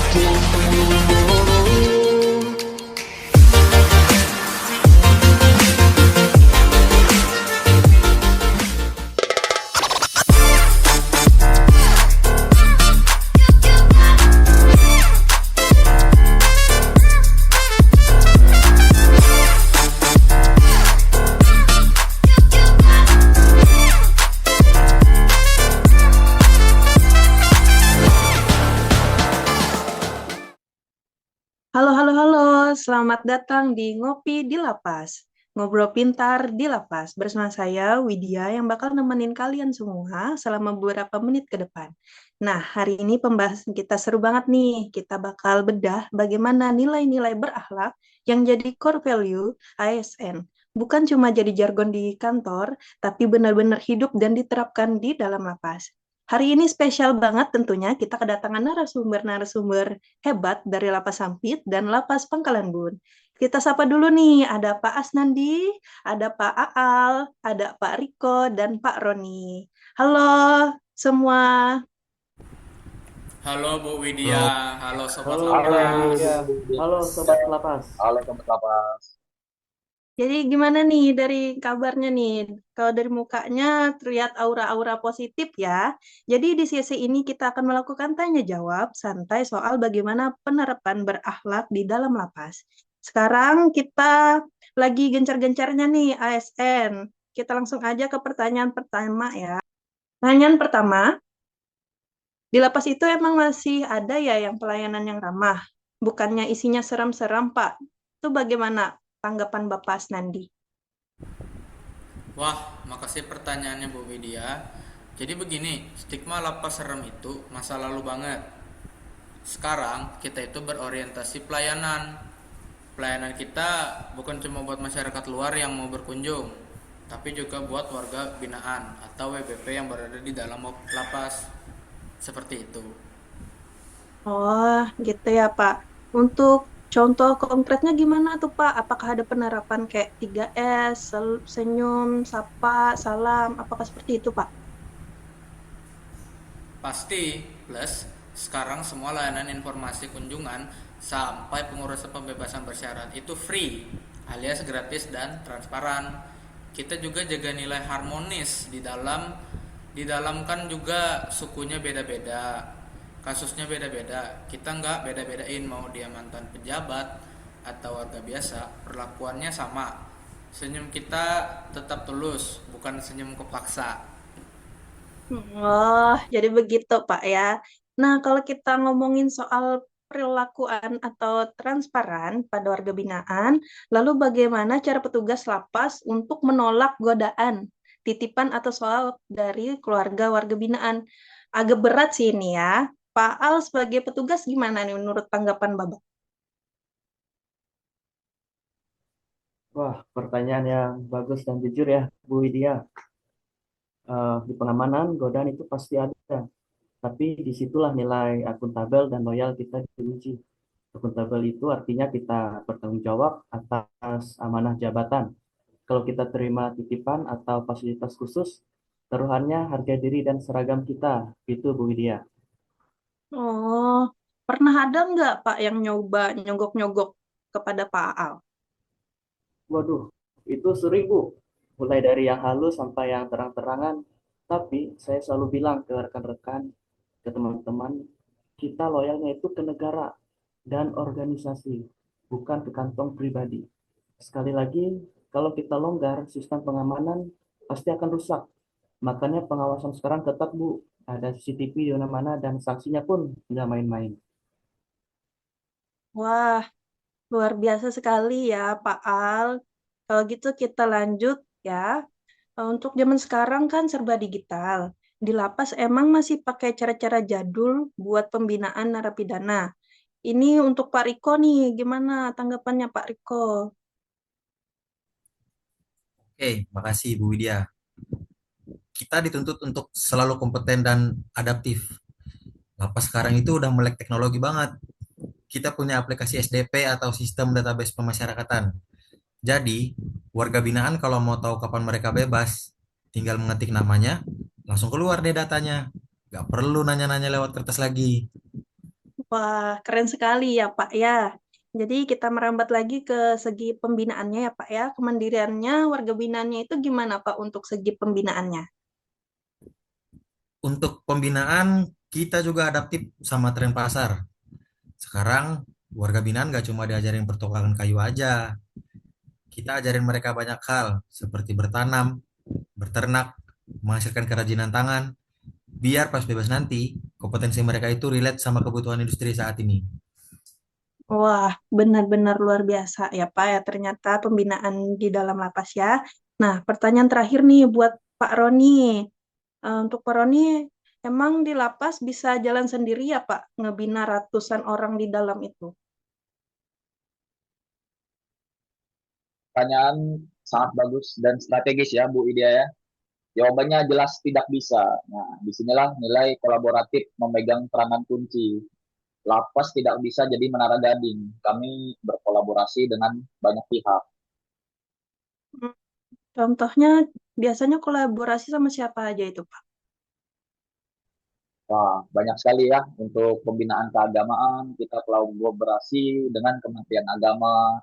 Halo, halo, halo. Selamat datang di Ngopi di Lapas. Ngobrol pintar di Lapas. Bersama saya, Widya, yang bakal nemenin kalian semua selama beberapa menit ke depan. Nah, hari ini pembahasan kita seru banget nih. Kita bakal bedah bagaimana nilai-nilai berakhlak yang jadi core value ASN. Bukan cuma jadi jargon di kantor, tapi benar-benar hidup dan diterapkan di dalam lapas. Hari ini spesial banget tentunya kita kedatangan narasumber-narasumber hebat dari Lapas Sampit dan Lapas Pangkalan Bun. Kita sapa dulu nih, ada Pak Asnandi, ada Pak Aal, ada Pak Riko, dan Pak Roni. Halo semua. Halo Bu Widya, Halo, halo Sobat Halo halo Kak Bu Lapas. Widya, Widya. halo Sobat Lapas. Halo Sobat Lapas. Jadi gimana nih dari kabarnya nih? Kalau dari mukanya terlihat aura-aura positif ya. Jadi di sesi ini kita akan melakukan tanya jawab santai soal bagaimana penerapan berakhlak di dalam lapas. Sekarang kita lagi gencar-gencarnya nih ASN. Kita langsung aja ke pertanyaan pertama ya. Pertanyaan pertama, di lapas itu emang masih ada ya yang pelayanan yang ramah? Bukannya isinya seram-seram, Pak. Itu bagaimana tanggapan Bapak Nandi? Wah, makasih pertanyaannya Bu Widya. Jadi begini, stigma lapas serem itu masa lalu banget. Sekarang kita itu berorientasi pelayanan. Pelayanan kita bukan cuma buat masyarakat luar yang mau berkunjung, tapi juga buat warga binaan atau WBP yang berada di dalam lapas. Seperti itu. Oh, gitu ya, Pak. Untuk contoh konkretnya gimana tuh, Pak? Apakah ada penerapan kayak 3S, senyum, sapa, salam? Apakah seperti itu, Pak? Pasti, plus sekarang semua layanan informasi kunjungan sampai pengurusan pembebasan bersyarat itu free, alias gratis dan transparan. Kita juga jaga nilai harmonis di dalam kan juga sukunya beda-beda, kasusnya beda-beda. Kita nggak beda-bedain mau dia mantan pejabat atau warga biasa, perlakuannya sama. Senyum kita tetap tulus, bukan senyum kepaksa. Oh, jadi begitu, Pak ya. Nah, kalau kita ngomongin soal perilakuan atau transparan pada warga binaan, lalu bagaimana cara petugas lapas untuk menolak godaan, titipan atau soal dari keluarga warga binaan? Agak berat sih ini ya. Pak Al sebagai petugas gimana nih menurut tanggapan Bapak? Wah, pertanyaan yang bagus dan jujur ya, Bu Widya. Di pengamanan, godaan itu pasti ada. Tapi disitulah nilai akuntabel dan loyal kita diuji. Akuntabel itu artinya kita bertanggung jawab atas amanah jabatan. Kalau kita terima titipan atau fasilitas khusus, taruhannya harga diri dan seragam kita. Itu Bu Widya. Oh, pernah ada nggak Pak yang nyoba nyogok-nyogok kepada Pak Al? Waduh, itu sering Bu. Mulai dari yang halus sampai yang terang-terangan. Tapi saya selalu bilang ke rekan-rekan, ke teman-teman, kita loyalnya itu ke negara dan organisasi, bukan ke kantong pribadi. Sekali lagi, kalau kita longgar, sistem pengamanan pasti akan rusak. Makanya pengawasan sekarang ketat, Bu. Ada CCTV di mana-mana dan sanksinya pun nggak main-main. Wah, luar biasa sekali ya Pak Al. Kalau gitu kita lanjut ya. Untuk zaman sekarang kan serba digital. Di lapas emang masih pakai cara-cara jadul buat pembinaan narapidana. Ini untuk Pak Riko nih, gimana tanggapannya Pak Riko? Oke, makasih Bu Widya. Kita dituntut untuk selalu kompeten dan adaptif. Lapas sekarang itu udah melek teknologi banget. Kita punya aplikasi SDP atau sistem database pemasyarakatan. Jadi, warga binaan kalau mau tahu kapan mereka bebas, tinggal mengetik namanya, langsung keluar deh datanya. Gak perlu nanya-nanya lewat kertas lagi. Wah, keren sekali ya Pak ya. Jadi kita merambat lagi ke segi pembinaannya ya Pak ya. Kemandiriannya, warga binaannya itu gimana Pak untuk segi pembinaannya? Untuk pembinaan, kita juga adaptif sama tren pasar. Sekarang, warga binaan gak cuma diajarin pertukaran kayu aja. Kita ajarin mereka banyak hal, seperti bertanam, berternak, menghasilkan kerajinan tangan, biar pas bebas nanti, kompetensi mereka itu relate sama kebutuhan industri saat ini. Wah, benar-benar luar biasa ya Pak ya. Ternyata pembinaan di dalam lapas ya. Nah, pertanyaan terakhir nih buat Pak Roni. Untuk Pak Roni, emang di lapas bisa jalan sendiri ya Pak, ngebina ratusan orang di dalam itu? Pertanyaan sangat bagus dan strategis ya Bu Idea ya. Jawabannya jelas tidak bisa. Nah, disinilah nilai kolaboratif memegang peranan kunci. Lapas tidak bisa jadi menara gading. Kami berkolaborasi dengan banyak pihak. Hmm, Contohnya biasanya kolaborasi sama siapa aja itu Pak? Wah, banyak sekali ya untuk pembinaan keagamaan. Kita kolaborasi dengan Kementerian Agama.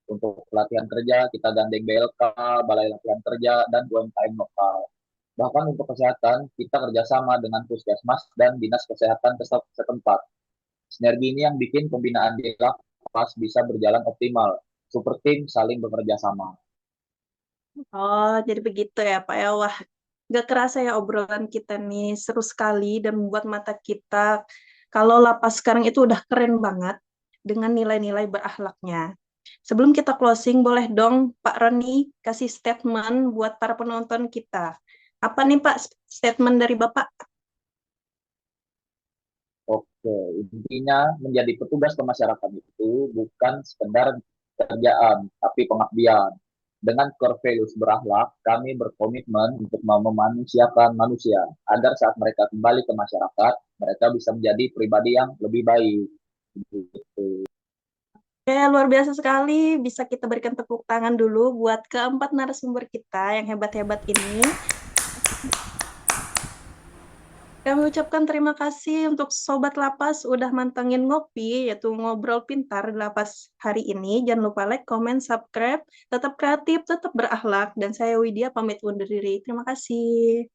Untuk pelatihan kerja, kita gandeng BLK, Balai Latihan Kerja, dan UMKM lokal. Bahkan untuk kesehatan, kita kerjasama dengan puskesmas dan dinas kesehatan setempat. Sinergi ini yang bikin pembinaan di lapas bisa berjalan optimal. Super team saling bekerja sama. Oh, jadi begitu ya Pak ya. Wah, gak kerasa ya obrolan kita nih seru sekali dan membuat mata kita kalau lapas sekarang itu udah keren banget dengan nilai-nilai berakhlaknya. Sebelum kita closing, boleh dong Pak Roni kasih statement buat para penonton kita. Apa nih Pak statement dari Bapak? Oke, intinya menjadi petugas kemasyarakatan itu bukan sekedar kerjaan, tapi pengabdian. Dengan core values berakhlak, kami berkomitmen untuk memanusiakan manusia agar saat mereka kembali ke masyarakat, mereka bisa menjadi pribadi yang lebih baik. Gitu. Oke, luar biasa sekali. Bisa kita berikan tepuk tangan dulu buat keempat narasumber kita yang hebat-hebat ini. Kami ucapkan terima kasih untuk Sobat Lapas udah mantengin ngopi, yaitu ngobrol pintar di Lapas hari ini. Jangan lupa like, comment, subscribe. Tetap kreatif, tetap berakhlak. Dan saya Widya pamit undur diri. Terima kasih.